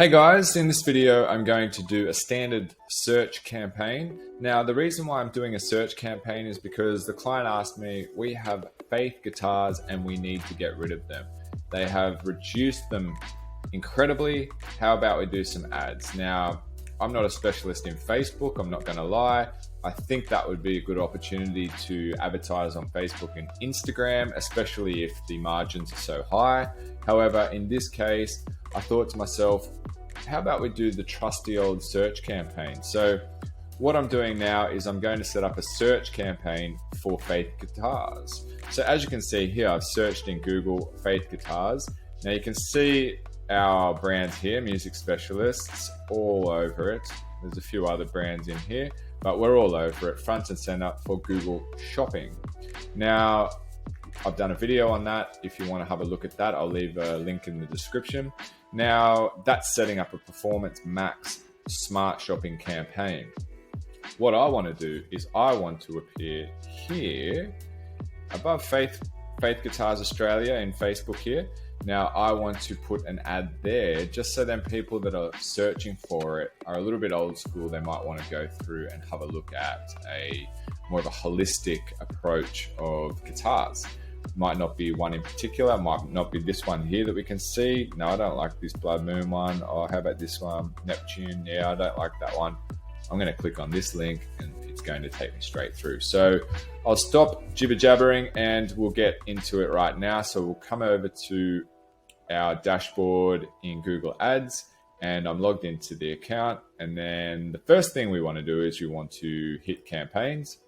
Hey guys, in this video I'm going to do a standard search campaign. Now the reason why I'm doing a search campaign is because the client asked me, we have Faith guitars and we need to get rid of them. They have reduced them incredibly. How about we do some ads? Now I'm not a specialist in Facebook, I'm not going to lie. I think that would be a good opportunity to advertise on Facebook and Instagram, especially if the margins are so high. However, in this case, I thought to myself, how about we do the trusty old search campaign? So what I'm doing now is I'm going to set up a search campaign for Faith guitars. So as you can see here, I've searched in Google Faith guitars. Now you can see our brands here, Music Specialists, all over it. There's a few other brands in here, but we're all over it, front and center for Google Shopping. Now, I've done a video on that. If you want to have a look at that, I'll leave a link in the description. Now, that's setting up a Performance Max smart shopping campaign. What I want to do is I want to appear here above Faith Guitars Australia in Facebook here. Now, I want to put an ad there just so then people that are searching for it are a little bit old school. They might want to go through and have a look at a more of a holistic approach of guitars. Might not be one in particular, might not be this one here that we can see. No, I don't like this Blood Moon one. Oh, how about this one? Neptune. Yeah, I don't like that one. I'm going to click on this link and it's going to take me straight through. So I'll stop jibber jabbering and we'll get into it right now. So we'll come over to our dashboard in Google Ads and I'm logged into the account. And then the first thing we want to do is you want to hit campaigns.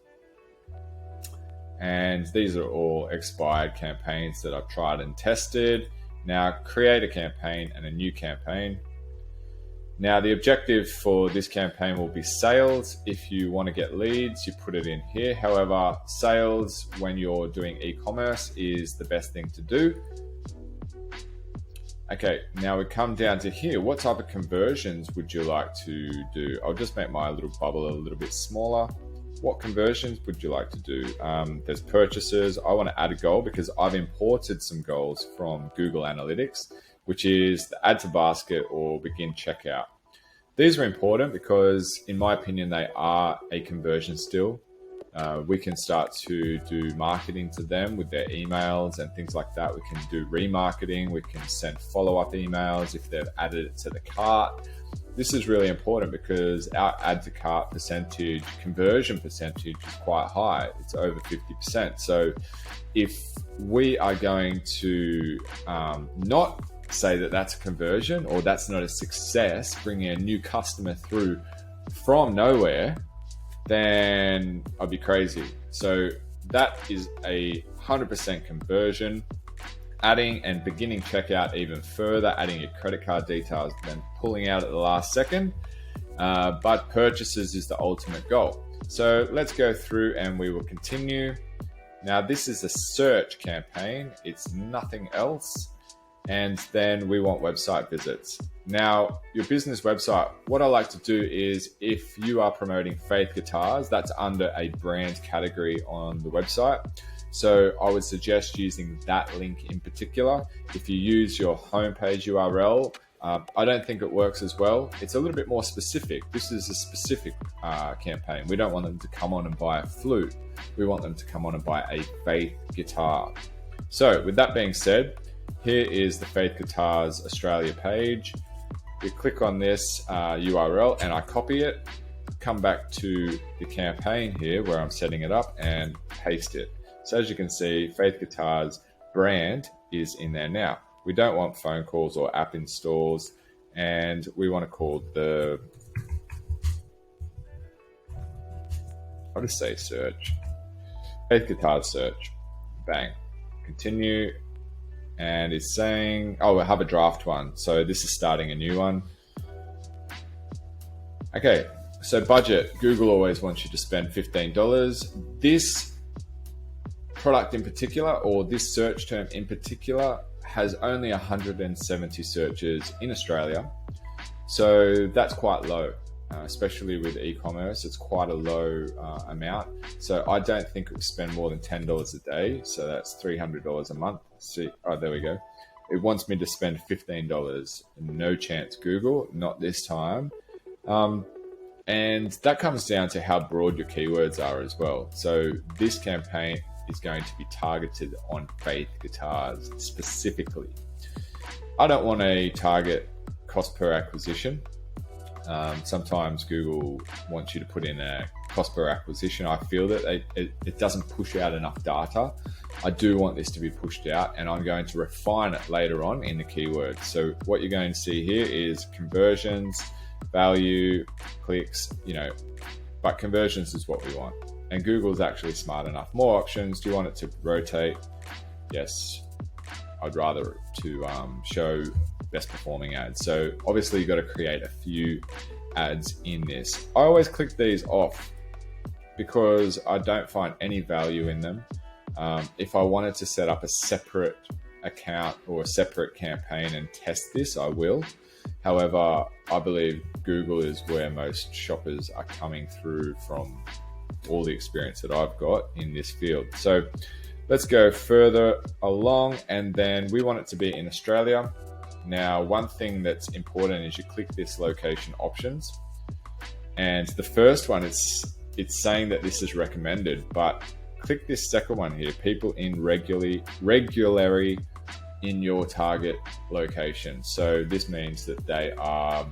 And these are all expired campaigns that I've tried and tested. Now create a campaign and a new campaign. Now the objective for this campaign will be sales. If you want to get leads, you put it in here. However, sales when you're doing e-commerce is the best thing to do. Okay, now we come down to here. What type of conversions would you like to do? I'll just make my little bubble a little bit smaller. What conversions would you like to do? There's purchases. I want to add a goal because I've imported some goals from Google Analytics, which is the add to basket or begin checkout. These are important because in my opinion, they are a conversion still. We can start to do marketing to them with their emails and things like that. We can do remarketing. We can send follow-up emails if they've added it to the cart. This is really important because our add to cart percentage, conversion percentage is quite high. It's over 50%. So if we are going to not say that that's a conversion or that's not a success, bringing a new customer through from nowhere, then I'd be crazy. So that is a 100% conversion. Adding and beginning checkout even further, adding your credit card details, then pulling out at the last second. But purchases is the ultimate goal. So let's go through and we will continue. Now this is a search campaign. It's nothing else. And then we want website visits. Now your business website, what I like to do is if you are promoting Faith guitars, that's under a brand category on the website. So I would suggest using that link in particular. If you use your homepage URL, I don't think it works as well. It's a little bit more specific. This is a specific campaign. We don't want them to come on and buy a flute. We want them to come on and buy a Faith guitar. So with that being said, here is the Faith Guitars Australia page. We click on this URL and I copy it, come back to the campaign here where I'm setting it up and paste it. So as you can see, Faith Guitars brand is in there now. We don't want phone calls or app installs, and we want to call I'll just say search. Faith Guitars search. Bang. Continue. And it's saying, oh, we'll have a draft one. So this is starting a new one. Okay, so budget. Google always wants you to spend $15. This product in particular, or this search term in particular, has only 170 searches in Australia. So that's quite low, especially with e-commerce. It's quite a low amount. So I don't think it would spend more than $10 a day. So that's $300 a month. See, oh, there we go. it wants me to spend $15. No chance, Google, not this time. And that comes down to how broad your keywords are as well. So this campaign is going to be targeted on faith guitars specifically. I don't want to target cost per acquisition. Sometimes Google wants you to put in a cost per acquisition. I feel that it doesn't push out enough data. I do want this to be pushed out, and I'm going to refine it later on in the keywords. So what you're going to see here is conversions, value, clicks, but conversions is what we want. And Google's actually smart enough. More options. Do you want it to rotate? Yes. I'd rather to show best performing ads. So obviously you've got to create a few ads in this. I always click these off because I don't find any value in them. If I wanted to set up a separate account or a separate campaign and test this, I will. However, I believe Google is where most shoppers are coming through from all the experience that I've got in this field. So let's go further along, and then we want it to be in Australia. Now, one thing that's important is you click this location options, and the first one, it's saying that this is recommended, but click this second one here, people in regularly in your target location. So this means that they are,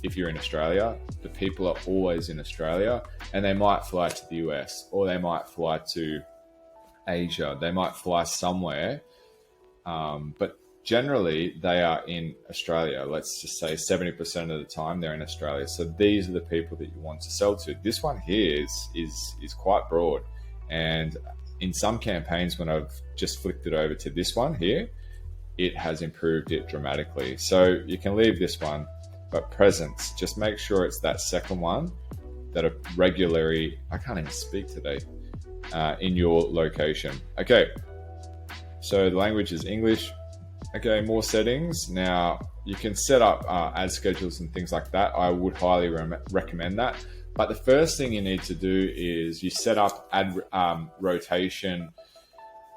if you're in Australia, the people are always in Australia, and they might fly to the US, or they might fly to Asia. They might fly somewhere, but generally they are in Australia. Let's just say 70% of the time they're in Australia. So these are the people that you want to sell to. This one here is quite broad, and in some campaigns, when I've just flicked it over to this one here, it has improved it dramatically. So you can leave this one, but presence, just make sure it's that second one that are regularly, I can't even speak today, in your location. Okay, so the language is English. Okay, more settings. Now you can set up ad schedules and things like that. I would highly recommend that. But the first thing you need to do is you set up ad rotation,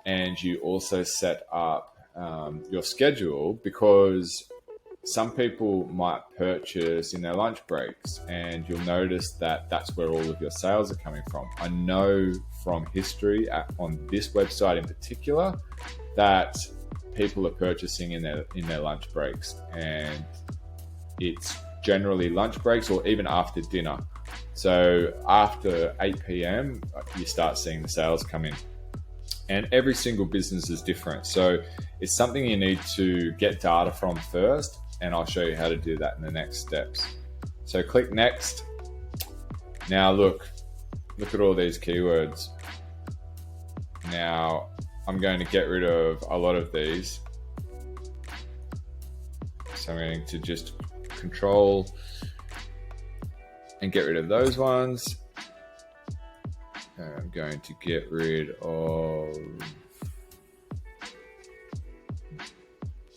and you also set up your schedule, because some people might purchase in their lunch breaks, and you'll notice that that's where all of your sales are coming from. I know from history on this website in particular that people are purchasing in their lunch breaks, and it's generally lunch breaks or even after dinner. So after 8 p.m, you start seeing the sales come in. And every single business is different. So it's something you need to get data from first, and I'll show you how to do that in the next steps. So click next. Now look at all these keywords. Now I'm going to get rid of a lot of these. So I'm going to just control and get rid of those ones. I'm going to get rid of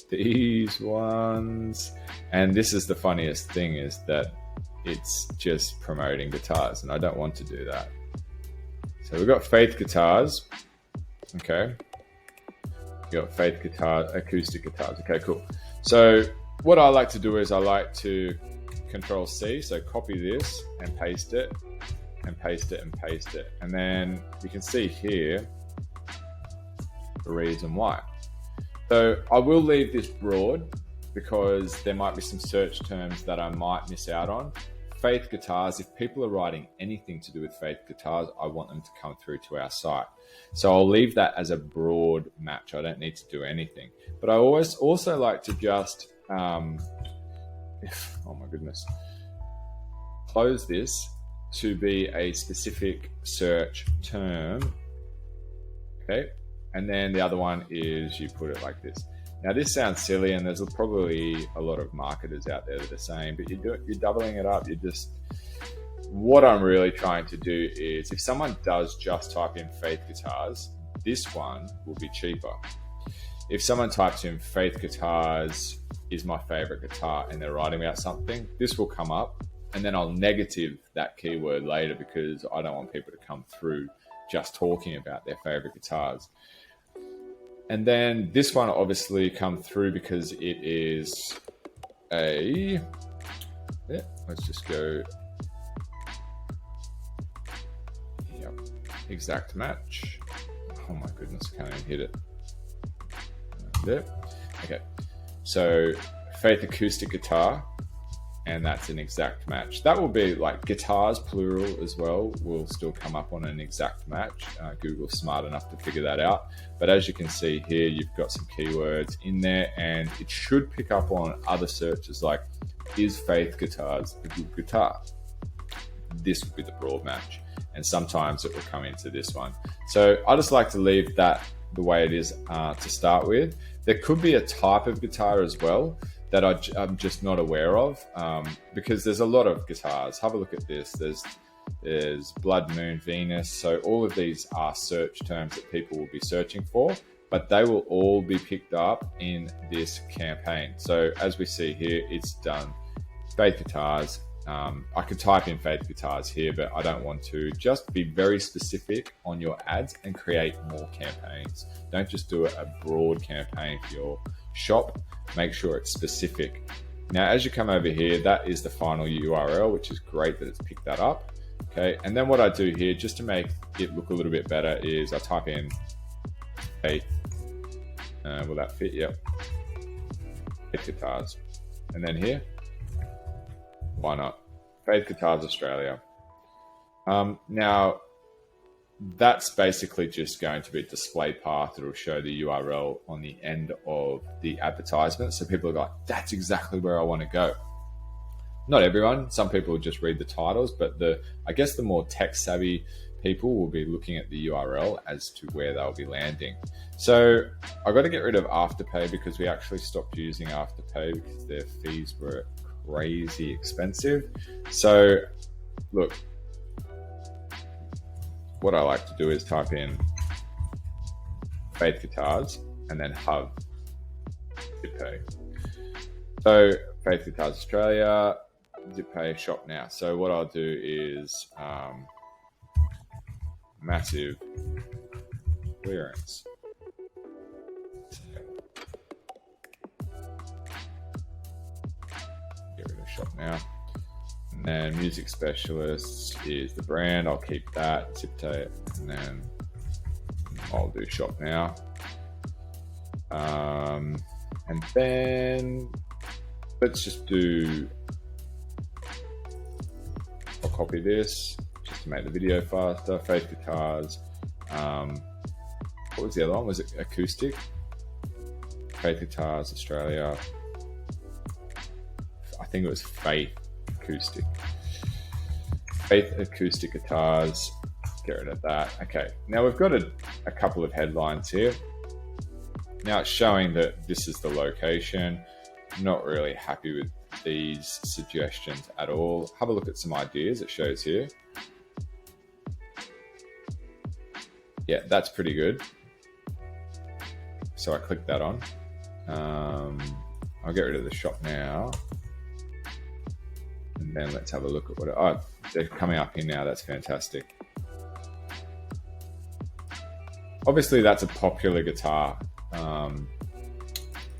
these ones. And this is the funniest thing, is that it's just promoting guitars, and I don't want to do that. So we've got faith guitars. Okay. You got faith guitar, acoustic guitars. Okay, cool. So what I like to do is I like to Control C, so copy this and paste it, and paste it and paste it. And then you can see here the reason why. So I will leave this broad because there might be some search terms that I might miss out on. Faith guitars, if people are writing anything to do with faith guitars, I want them to come through to our site. So I'll leave that as a broad match. I don't need to do anything. But I always also like to just, oh my goodness, close this to be a specific search term. Okay. And then the other one is you put it like this. Now this sounds silly, and there's probably a lot of marketers out there that are saying, but you're doubling it up. What I'm really trying to do is, if someone does just type in faith guitars, this one will be cheaper. If someone types in faith guitars is my favorite guitar and they're writing about something, this will come up, and then I'll negative that keyword later because I don't want people to come through just talking about their favorite guitars. And then this one obviously come through because it is a, yeah, let's just go, yep, exact match. Oh my goodness, I can't even hit it. There. Okay, so Faith acoustic guitar, and that's an exact match. That will be like guitars plural as well will still come up on an exact match. Google's smart enough to figure that out. But as you can see here, you've got some keywords in there, and it should pick up on other searches like, is Faith guitars a good guitar? This would be the broad match, and sometimes it will come into this one. So I just like to leave that the way it is to start with. There could be a type of guitar as well that I'm just not aware of, because there's a lot of guitars. Have a look at this. There's Blood Moon Venus. So all of these are search terms that people will be searching for, but they will all be picked up in this campaign. So as we see here, it's done Faith guitars. I could type in Faith guitars here, but I don't want to. Just be very specific on your ads and create more campaigns. Don't just do a broad campaign for your shop. Make sure it's specific. Now, as you come over here, that is the final URL, which is great that it's picked that up. Okay, and then what I do here, just to make it look a little bit better, is I type in Faith. Will that fit? Yep. Faith guitars. And then here, why not? Faith Guitars Australia. Now, that's basically just going to be a display path that will show the URL on the end of the advertisement. So people are like, that's exactly where I want to go. Not everyone. Some people just read the titles, but I guess the more tech savvy people will be looking at the URL as to where they'll be landing. So I got to get rid of Afterpay because we actually stopped using Afterpay because their fees were crazy expensive. So look, what I like to do is type in Faith Guitars and then Hub ZipPay. So Faith Guitars Australia, ZipPay shop now. So what I'll do is massive clearance. Get rid of shop now. And then Music Specialists is the brand. I'll keep that. ZipPay, and then I'll do shop now. And then let's just do, I'll copy this just to make the video faster. Faith Guitars. What was the other one? Was it acoustic? Faith Guitars Australia. I think it was Faith Acoustic. Faith Acoustic Guitars. Get rid of that. Okay, now we've got a couple of headlines here. Now it's showing that this is the location. I'm not really happy with these suggestions at all. Have a look at some ideas it shows here. Yeah, that's pretty good. So I click that on. I'll get rid of the shop now. And then let's have a look at what they're coming up here now. That's fantastic. Obviously that's a popular guitar.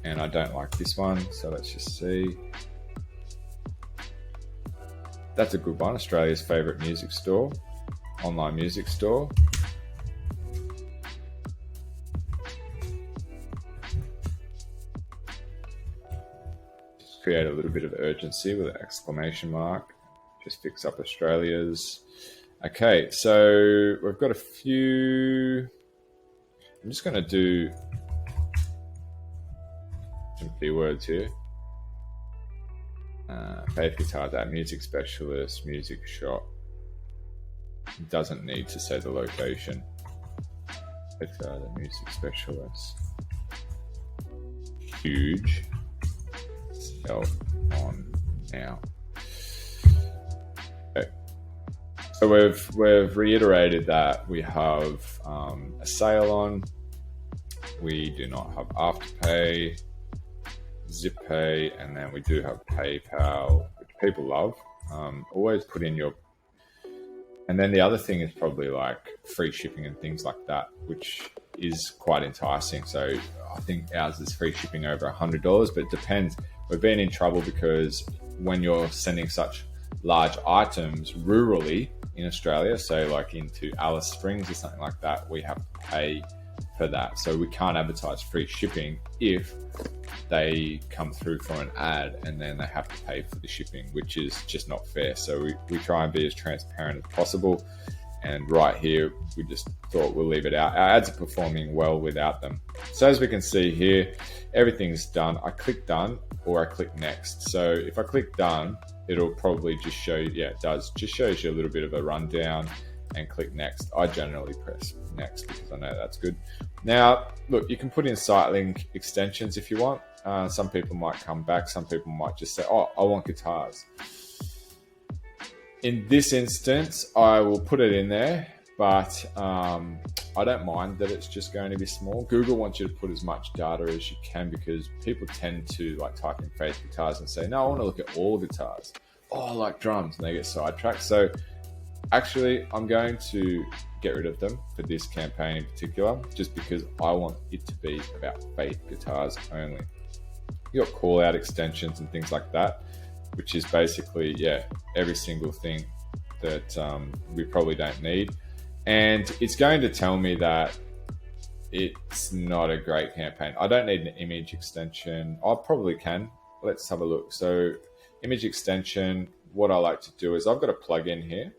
And I don't like this one. So let's just see. That's a good one. Australia's favorite music store, online music store. Create a little bit of urgency with an exclamation mark. Just fix up Australia's. Okay, so we've got a few. I'm just going to do some keywords here. Faith Guitar, that Music Specialist, Music Shop. It doesn't need to say the location. Faith Guitar, the Music Specialist. Huge. Sell on now. Okay. So we've reiterated that we have a sale on. We do not have Afterpay, ZipPay, and then we do have PayPal, which people love. Always put in your And then the other thing is probably like free shipping and things like that, which is quite enticing. So I think ours is free shipping over $100, but it depends. We've been in trouble because when you're sending such large items rurally in Australia, so like into Alice Springs or something like that, we have to pay for that. So we can't advertise free shipping if they come through from an ad and then they have to pay for the shipping, which is just not fair. So we try and be as transparent as possible. And right here, we just thought we'll leave it out. Our ads are performing well without them. So as we can see here, everything's done. I click done or I click next. So if I click done, it'll probably just show you, yeah, it does. Just shows you a little bit of a rundown, and click next. I generally press next because I know that's good. Now, look, you can put in site link extensions if you want. Some people might come back. Some people might just say, oh, I want guitars. In this instance, I will put it in there, but I don't mind that it's just going to be small. Google wants you to put as much data as you can because people tend to like type in faith guitars and say, no, I want to look at all guitars. Oh, I like drums, and they get sidetracked. So actually, I'm going to get rid of them for this campaign in particular, just because I want it to be about faith guitars only. You got call out extensions and things like that, which is basically, yeah, every single thing that we probably don't need. And it's going to tell me that it's not a great campaign. I don't need an image extension. I probably can. Let's have a look. So image extension, what I like to do is I've got a plugin here,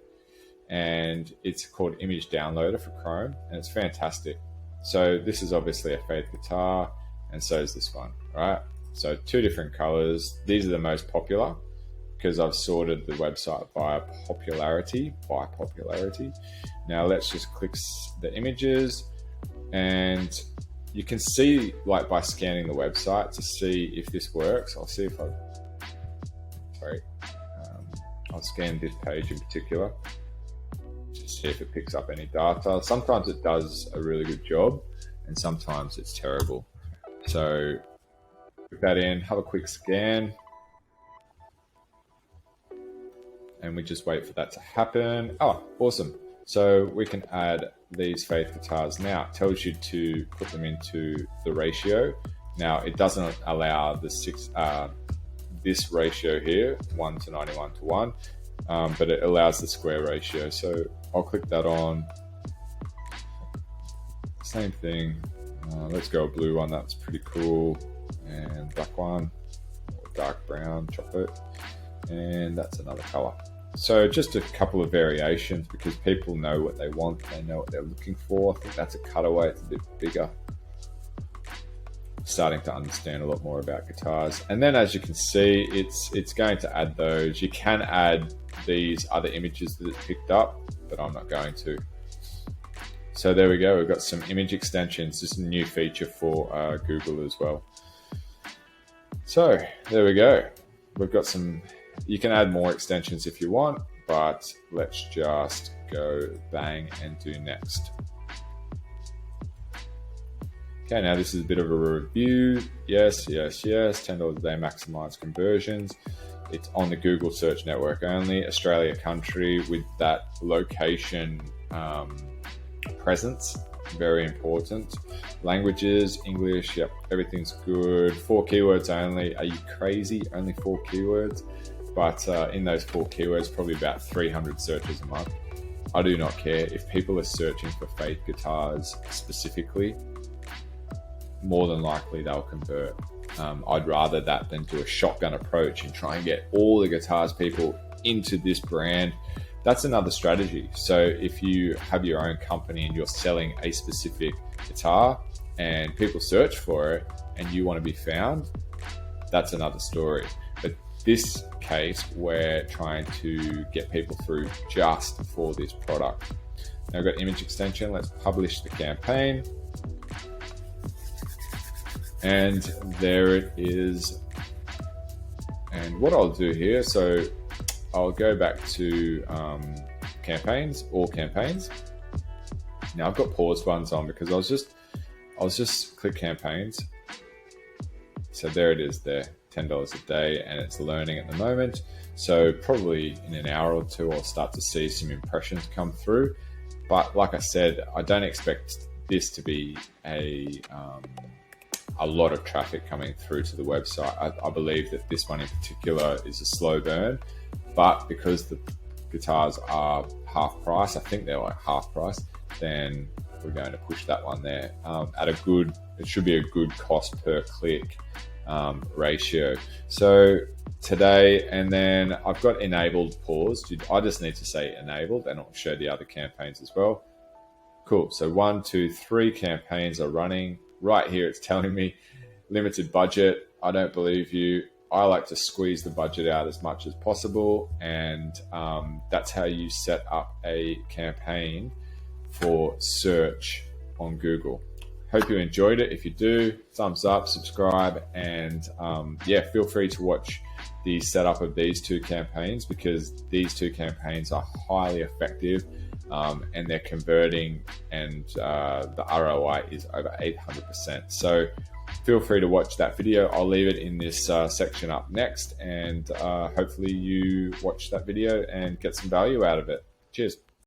and it's called Image Downloader for Chrome, and it's fantastic. So this is obviously a faith guitar, and so is this one, right? So two different colors. These are the most popular because I've sorted the website by popularity. Now let's just click the images, and you can see, like, by scanning the website to see if this works. I'll see if I'll scan this page in particular to see if it picks up any data. Sometimes it does a really good job, and sometimes it's terrible. So put that in, have a quick scan, and we just wait for that to happen. Oh, awesome. So we can add these faith guitars. Now it tells you to put them into the ratio. Now it doesn't allow the this ratio here, 1 to 91 to 1, but it allows the square ratio. So I'll click that on. Same thing. Let's go a blue one. That's pretty cool. And black one, dark brown, chocolate, and that's another color. So just a couple of variations because people know what they want. They know what they're looking for. I think that's a cutaway. It's a bit bigger. Starting to understand a lot more about guitars. And then as you can see, it's going to add those. You can add these other images that it picked up, but I'm not going to. So there we go. We've got some image extensions. This is a new feature for Google as well. So there we go. We've got some, you can add more extensions if you want, but let's just go bang and do next. Okay, now this is a bit of a review. Yes, $10 a day maximize conversions. It's on the Google search network only, Australia country with that location presence, very important. Languages, English, yep, everything's good. 4 keywords only. Are you crazy? Only 4 keywords? But in those 4 keywords, probably about 300 searches a month. I do not care. If people are searching for faith guitars specifically, more than likely they'll convert. I'd rather that than do a shotgun approach and try and get all the guitars people into this brand. That's another strategy. So if you have your own company and you're selling a specific guitar and people search for it and you want to be found, that's another story. But this case, we're trying to get people through just for this product. Now I've got image extension. Let's publish the campaign. And there it is. And what I'll do here, so I'll go back to campaigns, all campaigns. Now I've got paused ones on because I was just click campaigns. So there it is there, $10 a day, and it's learning at the moment. So probably in an hour or two, I'll start to see some impressions come through. But like I said, I don't expect this to be a lot of traffic coming through to the website. I believe that this one in particular is a slow burn, but because the guitars are half price, I think they're like half price, then we're going to push that one there at a good, it should be a good cost per click ratio. So today, and then I've got enabled pause. I just need to say enabled, and I'll show the other campaigns as well. Cool. So 1, 2, 3 campaigns are running. Right here, it's telling me limited budget. I don't believe you. I like to squeeze the budget out as much as possible, and that's how you set up a campaign for search on Google. Hope you enjoyed it. If you do, thumbs up, subscribe, and yeah, feel free to watch the setup of these 2 campaigns, because these 2 campaigns are highly effective, and they're converting, and the ROI is over 800%. So feel free to watch that video. I'll leave it in this section up next, and hopefully you watch that video and get some value out of it. Cheers.